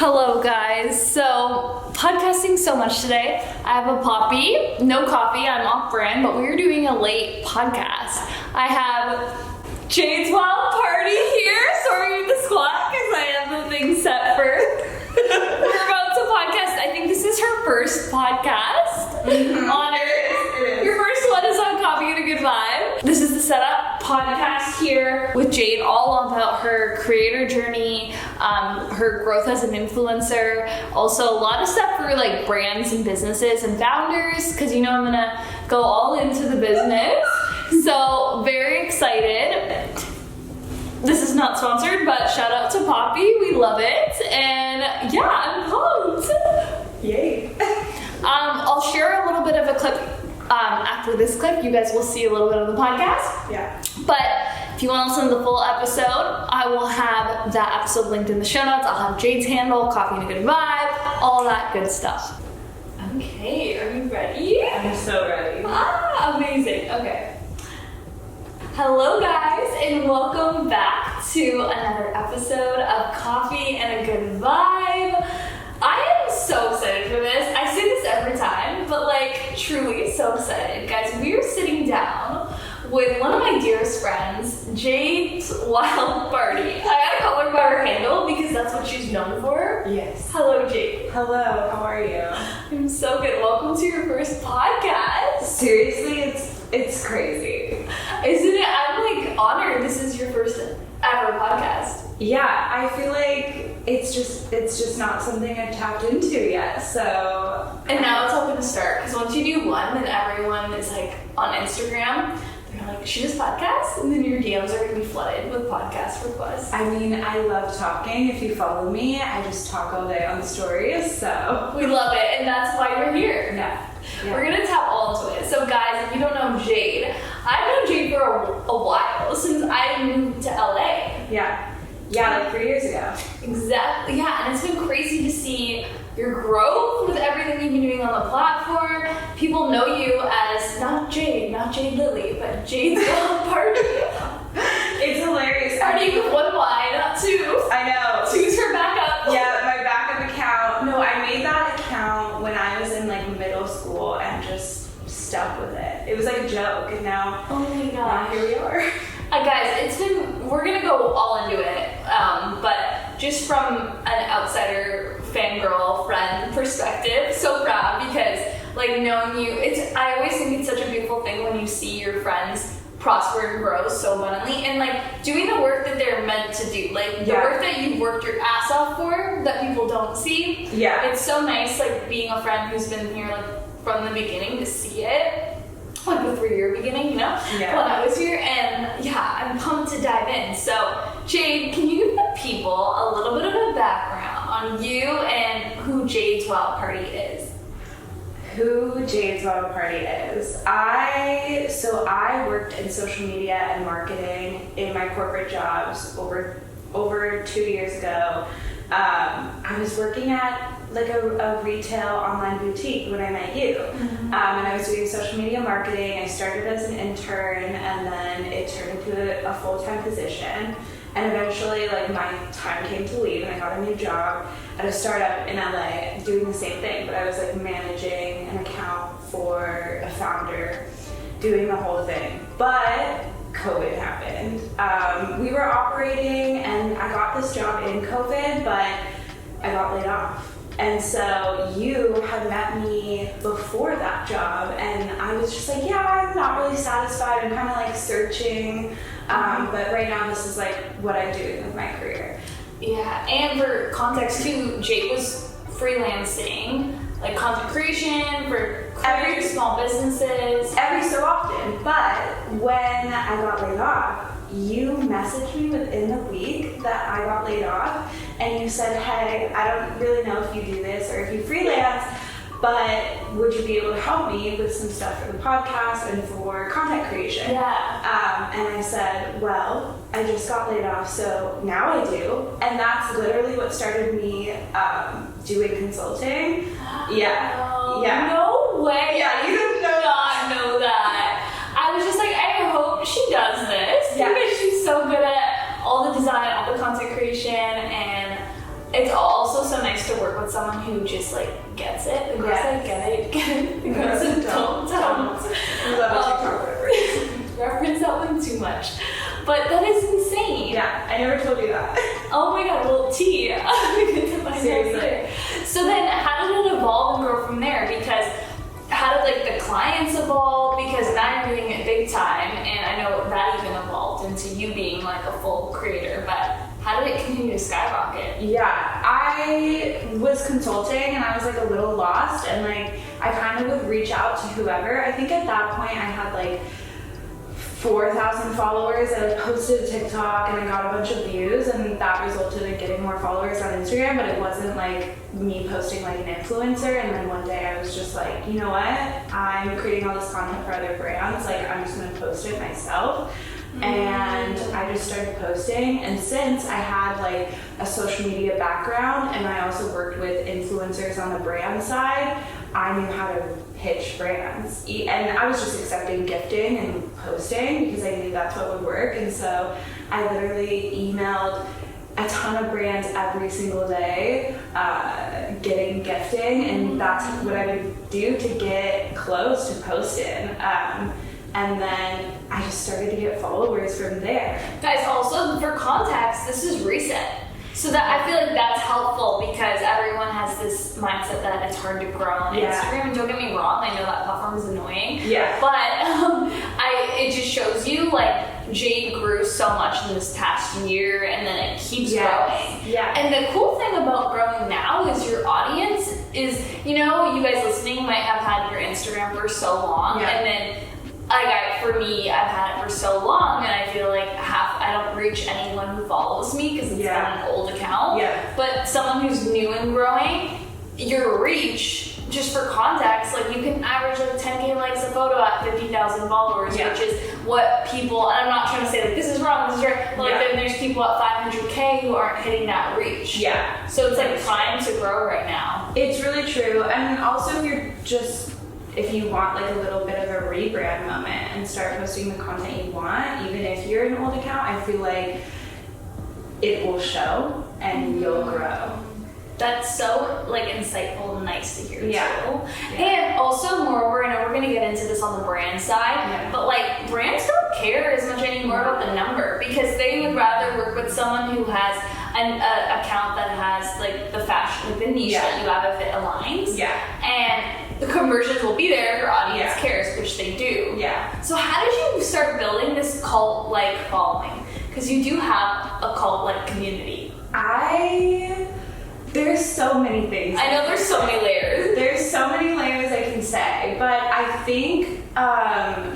Hello guys, so podcasting so much today. I have a poppy, no coffee, I'm off brand, but we're doing a late podcast. I have Jade's wild party here. Sorry with the squat because I have the thing set for we're about to podcast. I think this is her first podcast. Honor. Your first one is on Coffee and a Good Vibe. This is the setup podcast here with Jade, all about her creator journey, her growth as an influencer, also a lot of stuff for like brands and businesses and founders, because you know I'm gonna go all into the business. So very excited. This is not sponsored, but shout out to Poppy, we love it, and yeah, I'm pumped. Yay. I'll share a little bit of a clip after this clip. You guys will see a little bit of the podcast. Yeah. But if you want to listen to the full episode, I will have that episode linked in the show notes. I'll have Jade's handle, Coffee and a Good Vibe, all that good stuff. Okay, are you ready? I'm so ready. Amazing. Okay. Hello guys, and welcome back to another episode of Coffee and a Good Vibe. I am so excited for this. I say this every time, but like truly so excited. Guys, we are sitting down with one of my dearest friends, Jade's Wild Party. I gotta call her by her handle because that's what she's known for. Yes. Hello, Jade. Hello, how are you? I'm so good. Welcome to your first podcast. Seriously, it's crazy. Isn't it? I'm like honored this is your first ever podcast. Yeah, I feel like it's just not something I've tapped into yet, so. And now it's hoping to start, because once you do one, then everyone is like on Instagram, they're like, she does podcasts? And then your DMs are gonna be flooded with podcast requests. I mean, I love talking. If you follow me, I just talk all day on the stories, so. We love it, and that's why you're here. Yeah. We're gonna tap all into it. So guys, if you don't know Jade, I've known Jade for a while, since I moved to LA. Yeah, like 3 years ago. Exactly, yeah, and it's been crazy to see your growth with everything you've been doing on the platform. People know you as not Jade Lily, but Jade's Wild Party. It's hilarious. Starting with one Y, not two. I know. Two's her backup. Yeah, my backup account. No, I made that account when I was in like middle school and just stuck with it. It was like a joke, and now, Oh my now gosh. here we are. Guys, we're gonna go all into it, but just from an outsider fangirl friend perspective, so proud because like knowing you, I always think it's such a beautiful thing when you see your friends prosper and grow so abundantly and like doing the work that they're meant to do, like the work that you worked your ass off for that people don't see. Yeah. It's so nice like being a friend who's been here like from the beginning to see it. Like the 3-year beginning, you know, Yeah. when I was here, and yeah, I'm pumped to dive in. So, Jade, can you give the people a little bit of a background on you and who Jade's Wild Party is? Who Jade's Wild Party is? I worked in social media and marketing in my corporate jobs over 2 years ago. I was working at like a retail online boutique when I met you. And I was doing social media marketing. I started as an intern and then it turned into a full-time position. And eventually like my time came to leave and I got a new job at a startup in LA doing the same thing, but I was like managing an account for a founder, doing the whole thing. But COVID happened. We were operating and I got this job in COVID, but I got laid off. And so you had met me before that job and I was just like, yeah, I'm not really satisfied. I'm kind of like searching. But right now this is like what I'm doing with my career. Yeah, and for context too, Jade was freelancing, like content creation for every small businesses. Every so often. But when I got laid off, you messaged me within the week that I got laid off and you said, hey, I don't really know if you do this or if you freelance, but would you be able to help me with some stuff for the podcast and for content creation? Yeah. And I said, well, I just got laid off, so now I do. And that's literally what started me doing consulting. Yeah. Yeah. No way. Yeah, you did not know that. I was just like, I hope she does this because she's so good at all the design, all the content creation, and it's also so nice to work with someone who just like gets it. The girls that get it. The girls that don't. We love a TikTok reference. Reference that one too much. But that is insane. Yeah, I never told you that. Oh my god, well, tea. Good to find Seriously. there. So then how did it evolve and grow from there? Because how did like the clients evolve? Because now you're doing it big time, and I know that even evolved into you being like a full creator, but how did it continue to skyrocket? Yeah, I was consulting and I was like a little lost, and like I kind of would reach out to whoever. I think at that point I had like 4,000 followers, and I posted a TikTok and I got a bunch of views, and that resulted in getting more followers on Instagram, but it wasn't like me posting like an influencer. And then one day I was just like, you know what, I'm creating all this content for other brands, like I'm just gonna post it myself. And I just started posting, and since I had like a social media background and I also worked with influencers on the brand side, I knew how to pitch brands. And I was just accepting gifting and posting because I knew that's what would work. And so I literally emailed a ton of brands every single day, getting gifting, and that's what I would do to get close to posting. And then I just started to get followers from there. Guys, also for context, this is recent. So that I feel like that's helpful because everyone has this mindset that it's hard to grow on Instagram. And don't get me wrong, I know that platform is annoying. Yeah. But it just shows you like Jade grew so much in this past year, and then it keeps growing. Yeah. And the cool thing about growing now is your audience is, you know, you guys listening might have had your Instagram for so long, and then for me, I've had it for so long, and I feel like I don't reach anyone who follows me because it's on an old account. Yeah. But someone who's new and growing, your reach, just for context, like you can average like 10K likes a photo at 50,000 followers, which is what people, and I'm not trying to say like this is wrong, this is right, but like then there's people at 500K who aren't hitting that reach. Yeah. So it's like time to grow right now. It's really true. And also if you want like a little bit of a rebrand moment and start posting the content you want, even if you're an old account, I feel like it will show and you'll grow. That's so like insightful and nice to hear too. Yeah. And also moreover, I know we're gonna get into this on the brand side, but like brands don't care as much anymore about the number because they would rather work with someone who has an account that has like the fashion, like the niche that you have if it aligns. Yeah. And the conversions will be there if your audience cares, which they do. Yeah. So how did you start building this cult-like following? Because you do have a cult-like community. There's so many things. I know there's so many layers. There's so many layers I can say, but I think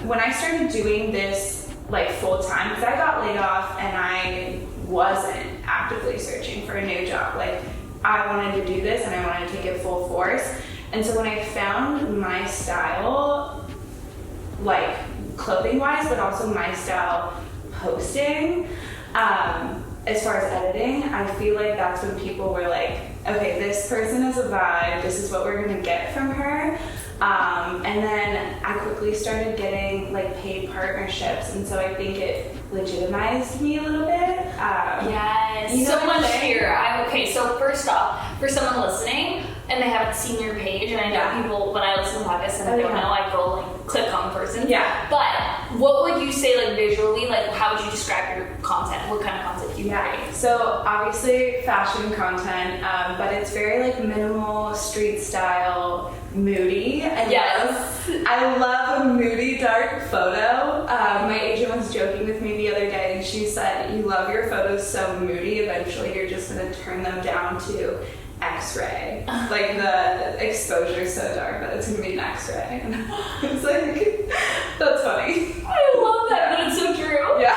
when I started doing this like full time, because I got laid off and I wasn't actively searching for a new job. Like I wanted to do this and I wanted to take it full force. And so when I found my style, like clothing wise, but also my style posting, as far as editing, I feel like that's when people were like, okay, this person is a vibe, this is what we're gonna get from her. And then I quickly started getting like paid partnerships, and so I think it legitimized me a little bit. Yes, you know so much here. Okay, so first off, for someone listening and they haven't seen your page, and I know people, when I listen to podcasts and I don't know, I go like click on the person. Yeah. But what would you say like visually, like how would you describe your content? What kind of content do you create? So obviously fashion content, but it's very like minimal, street style, moody. I love a moody, dark photo. My agent was joking with me the other day, and she said, "You love your photos so moody. Eventually, you're just gonna turn them down to X-ray. Like the exposure is so dark that it's gonna be an X-ray." And it's like, that's funny. I love that, but it's so true. Yeah,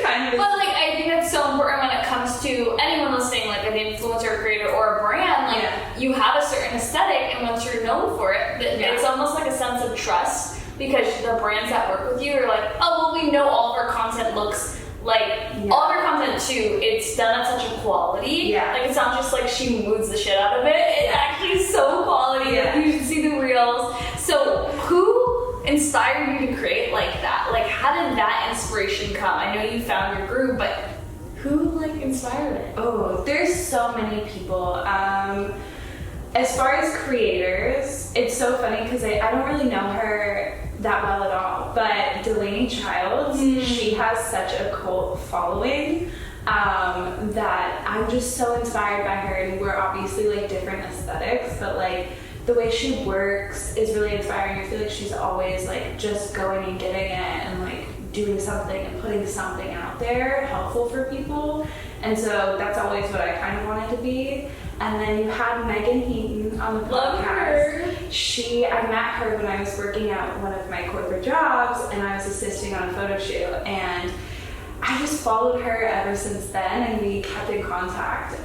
kind of. But like, I think that's so important when it comes to anyone listening, like an influencer, creator, or a brand. Like, you have a certain aesthetic, and once you're known for it, it's almost like a sense of trust because the brands that work with you are like, oh, well, we know all of our content looks like all of her content too, it's done at such a quality. Like it's not just like she moods the shit out of it. It's actually so quality. You should see the reels. So who inspired you to create like that? Like how did that inspiration come? I know you found your groove, but who like inspired it? Oh, there's so many people. As far as creators, it's so funny because I don't really know her that well at all, but Delaney Childs, she has such a cult following that I'm just so inspired by her, and we're obviously like different aesthetics, but like the way she works is really inspiring. I feel like she's always like just going and getting it and like doing something and putting something out there helpful for people, and so that's always what I kind of wanted to be. And then you had Megan Heaton on the podcast. Love her. I met her when I was working at one of my corporate jobs, and I was assisting on a photo shoot, and I just followed her ever since then, and we kept in contact,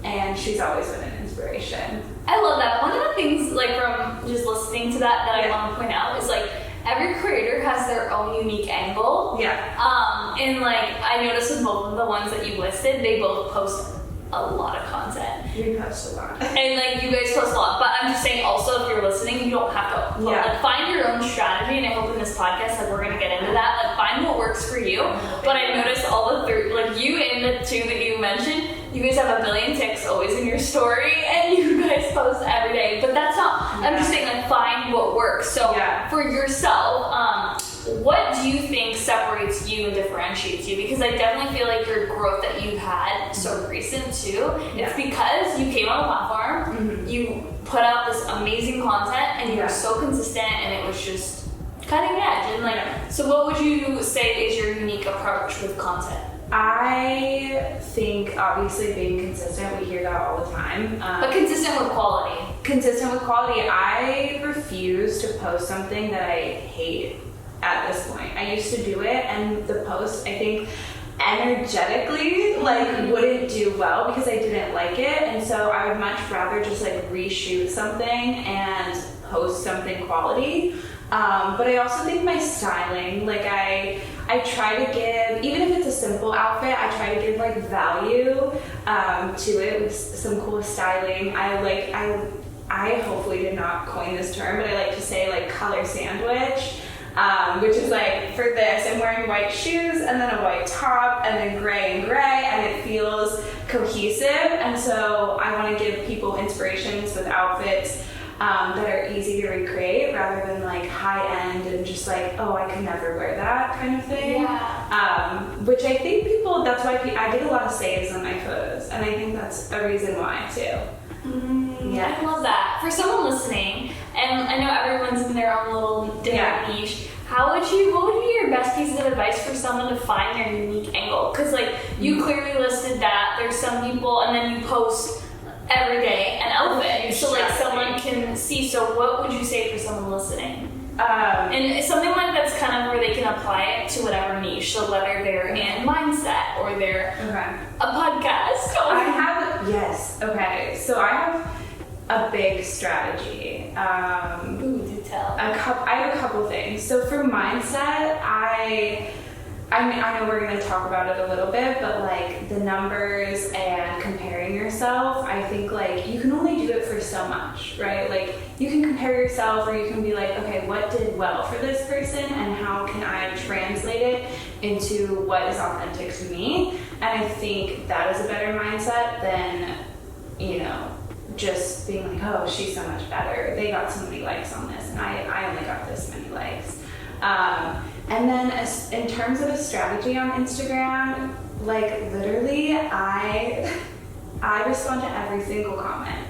and she's always been an inspiration. I love that. One of the things, like, from just listening to that I want to point out is, like, every creator has their own unique angle. Yeah. And, like, I noticed with both of the ones that you listed, they both post a lot of content. We post a lot. And, like, you guys post a lot. But I'm just saying, also, if you're listening, you don't have to, like, find your own strategy. And I hope in this podcast, like, we're going to get into that. Like, find what works for you. But I noticed all the three, like, you and the two that you mentioned, you guys have a million ticks always in your story, and you guys post every day. But that's not, I'm just saying, like, find what works. So, for yourself, what do you think separates you and differentiates you? Because I definitely feel like your growth that you've had so recent too, it's because you came on a platform, you put out this amazing content, and you were so consistent, and it was just cutting edge. And like, so what would you say is your unique approach with content? I think obviously being consistent, we hear that all the time. But consistent with quality. Consistent with quality. I refuse to post something that I hate at this point. I used to do it, and the post, I think, energetically wouldn't do well because I didn't like it, and so I would much rather just like reshoot something and post something quality. But I also think my styling, like I try to give, even if it's a simple outfit, I try to give like value to it with some cool styling. I hopefully did not coin this term, but I like to say like color sandwich. Which is like, for this, I'm wearing white shoes and then a white top and then gray, and it feels cohesive, and so I want to give people inspirations with outfits that are easy to recreate rather than like high end and just like, oh, I could never wear that kind of thing. Which I think people, that's why I get a lot of saves on my photos, and I think that's a reason why too. I love that. For someone listening, and I know everyone's in their own little different niche, what would be your best pieces of advice for someone to find their unique angle? Because like, you clearly listed that there's some people, and then you post every day an outfit, so like someone can see. So what would you say for someone listening? And something like that's kind of where they can apply it to whatever niche. So whether they're in mindset or they're a podcast. So I have a big strategy. Do tell. I have a couple things. So for mindset, I know we're going to talk about it a little bit, but like the numbers and comparing yourself, I think like you can only do it for so much, right? Like you can compare yourself, or you can be like, okay, what did well for this person and how can I translate it into what is authentic to me? And I think that is a better mindset than, just being like, oh, she's so much better. They got so many likes on this, and I only got this many likes. And then in terms of a strategy on Instagram, like literally I respond to every single comment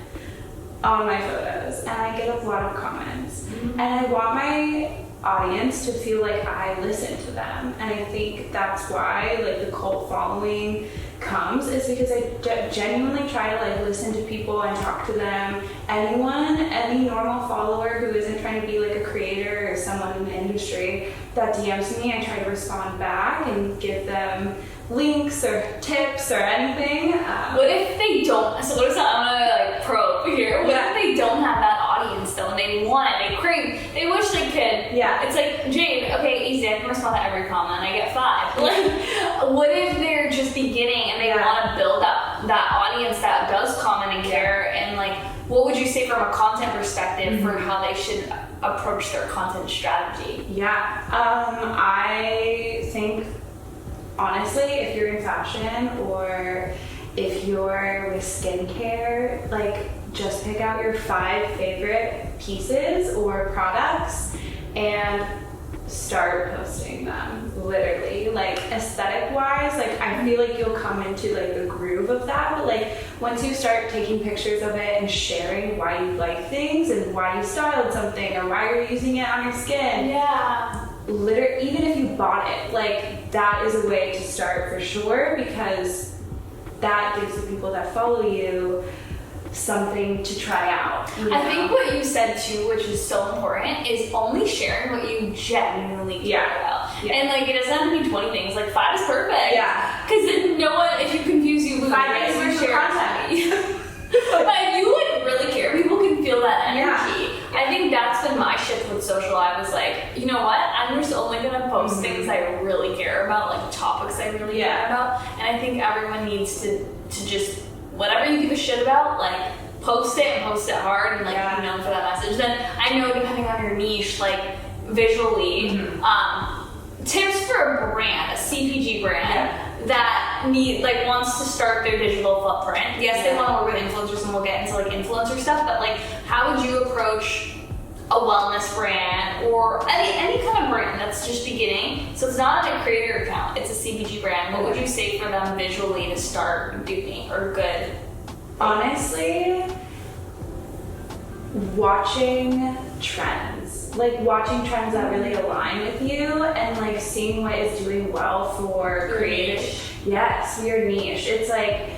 on my photos, and I get a lot of comments. And I want my audience to feel like I listen to them, and I think that's why like the cult following comes, is because I genuinely try to like listen to people and talk to them. Any normal follower who isn't trying to be like a creator or someone in the industry that DMs me, I try to respond back and give them links or tips or anything. What if they don't? So what if I'm gonna like probe here? What if they don't have that audience though, and they want it, they crave, they wish they could? Yeah. It's like, Jade, okay, easy, I can respond to every comment, I get 5. Like, what if they're just beginning and they want to build up that audience that does comment and care? And like, what would you say from a content perspective for how they should approach their content strategy? I think honestly, if you're in fashion or if you're with skincare, like just pick out your 5 favorite pieces or products and start posting them. Literally, like aesthetic wise, like I feel like you'll come into like the groove of that, but like once you start taking pictures of it and sharing why you like things and why you styled something or why you're using it on your skin, even if you bought it, like that is a way to start for sure, because that gives the people that follow you something to try out. You know? I think what you said too, which is so important, is only sharing what you genuinely care about. And like it doesn't have to be 20 things, like 5 is perfect. Yeah. Because then no one, if you confuse, you lose. 5 things worth your content. But if you like really care, people can feel that energy. I think that's been my shift with social. I was like, you know what? I'm just only gonna post things I really care about, like topics I really care about. And I think everyone needs to just, whatever you give a shit about, like post it and post it hard and like be known for that message. Then I know depending on your niche, like visually, tips for a brand, a CPG brand that wants to start their digital footprint. Yes, they want to work with influencers, and we'll get into like influencer stuff, but like how would you approach a wellness brand or any kind of brand that's just beginning? So it's not a creator account, it's a CPG brand. What would you say for them visually to start doing or good? Honestly, watching trends. Like watching trends that really align with you and like seeing what is doing well for creators. Yes, your niche. It's like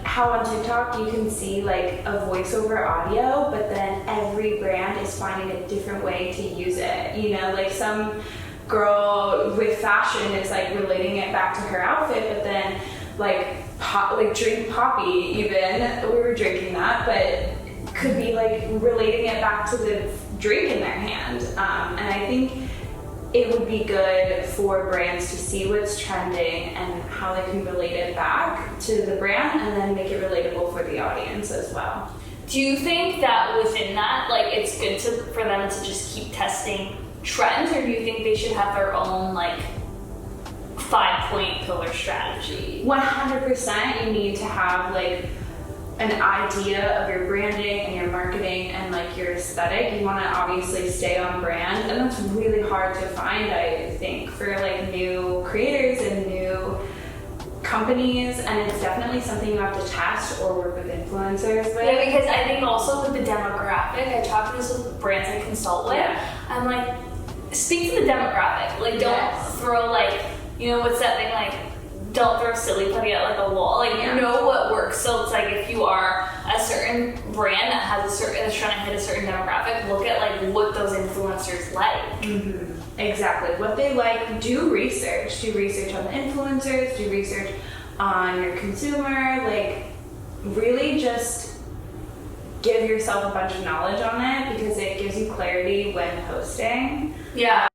how on TikTok you can see like a voiceover audio, but then every brand is finding a different way to use it. You know, like some girl with fashion is like relating it back to her outfit, but then like drink poppy even. We were drinking that, but could be like relating it back to the drink in their hand. And I think it would be good for brands to see what's trending and how they can relate it back to the brand and then make it relatable for the audience as well. Do you think that within that, like it's good for them to just keep testing trends, or do you think they should have their own like 5-point pillar strategy? 100% you need to have like an idea of your branding and your marketing and like your aesthetic. You want to obviously stay on brand, and that's really hard to find, I think, for like new creators and new companies, and it's definitely something you have to test or work with influencers with. Yeah, because I think also with the demographic, I talk to this with brands I consult with, I'm like, speak to the demographic. Like don't throw like, you know, what's that thing like, don't throw silly putty at like a wall. Like you know what works. So it's like if you are a certain brand that has is trying to hit a certain demographic, look at like what those influencers like. Exactly. What they like, do research. Do research on the influencers, do research on your consumer. Like really just give yourself a bunch of knowledge on it, because it gives you clarity when posting. Yeah.